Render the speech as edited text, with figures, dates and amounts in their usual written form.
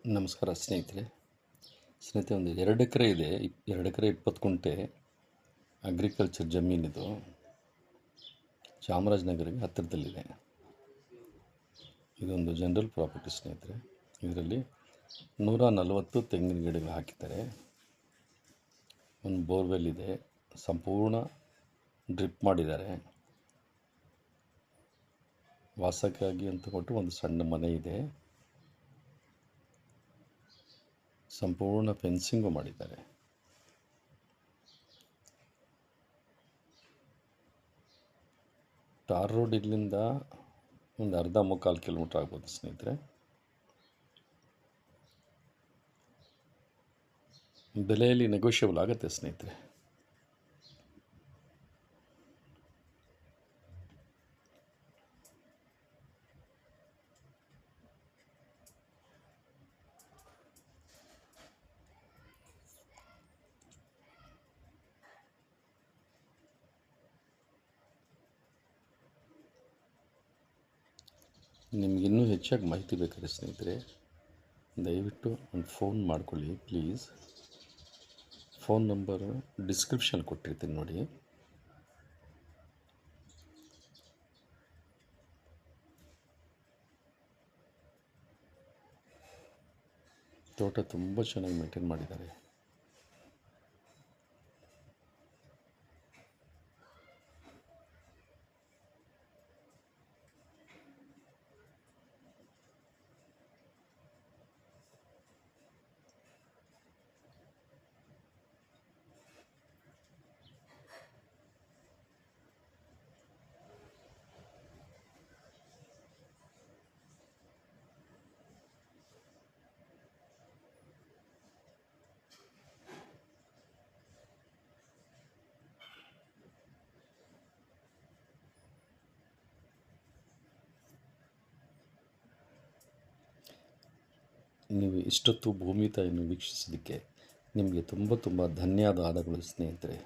ನಮಸ್ಕಾರ ಸ್ನೇಹಿತರೆ ಒಂದು 2 ಎಕರೆ ಇದೆ. 2 ಎಕರೆ 20 ಗುಂಟೆ ಅಗ್ರಿಕಲ್ಚರ್ ಜಮೀನಿದು. ಚಾಮರಾಜನಗರಕ್ಕೆ ಹತ್ತಿರದಲ್ಲಿದೆ. ಇದೊಂದು ಜನರಲ್ ಪ್ರಾಪರ್ಟಿ ಸ್ನೇಹಿತರೆ. ಇದರಲ್ಲಿ 140 ತೆಂಗಿನ ಗಿಡಗಳು ಹಾಕಿದ್ದಾರೆ. ಒಂದು ಬೋರ್ವೆಲ್ ಇದೆ, ಸಂಪೂರ್ಣ ಡ್ರಿಪ್ ಮಾಡಿದ್ದಾರೆ. ವಾಸಕ್ಕಾಗಿ ಅಂತ ಕೊಟ್ಟು ಒಂದು ಸಣ್ಣ ಮನೆ ಇದೆ. ಸಂಪೂರ್ಣ ಫೆನ್ಸಿಂಗು ಮಾಡಿದ್ದಾರೆ. ಟಾರ್ ರೋಡ್ ಇಲ್ಲಿಂದ ಒಂದು ಅರ್ಧ ಮುಕ್ಕಾಲು ಕಿಲೋಮೀಟ್ರ್ ಆಗ್ಬೋದು ಸ್ನೇಹಿತರೆ. ಬೆಲೆಯಲ್ಲಿ ನೆಗೋಷಿಯಬಲ್ ಆಗುತ್ತೆ ಸ್ನೇಹಿತರೆ. ನಿಮಗಿನ್ನೂ ಹೆಚ್ಚಾಗಿ ಮಾಹಿತಿ ಬೇಕಾದ್ರೆ ಸ್ನೇಹಿತರೆ, ದಯವಿಟ್ಟು ಒಂದು ಫೋನ್ ಮಾಡ್ಕೊಳ್ಳಿ ಪ್ಲೀಸ್. ಫೋನ್ ನಂಬರು ಡಿಸ್ಕ್ರಿಪ್ಷನ್ ಕೊಟ್ಟಿರ್ತೀನಿ ನೋಡಿ. ತೋಟ ತುಂಬ ಚೆನ್ನಾಗಿ ಮೇಂಟೈನ್ ಮಾಡಿದ್ದಾರೆ. ನೀವು ಇಷ್ಟೊತ್ತು ಭೂಮಿ ತಾಯಿಯನ್ನು ವೀಕ್ಷಿಸೋದಕ್ಕೆ ನಿಮಗೆ ತುಂಬ ಧನ್ಯವಾದಗಳು ಸ್ನೇಹಿತರೆ.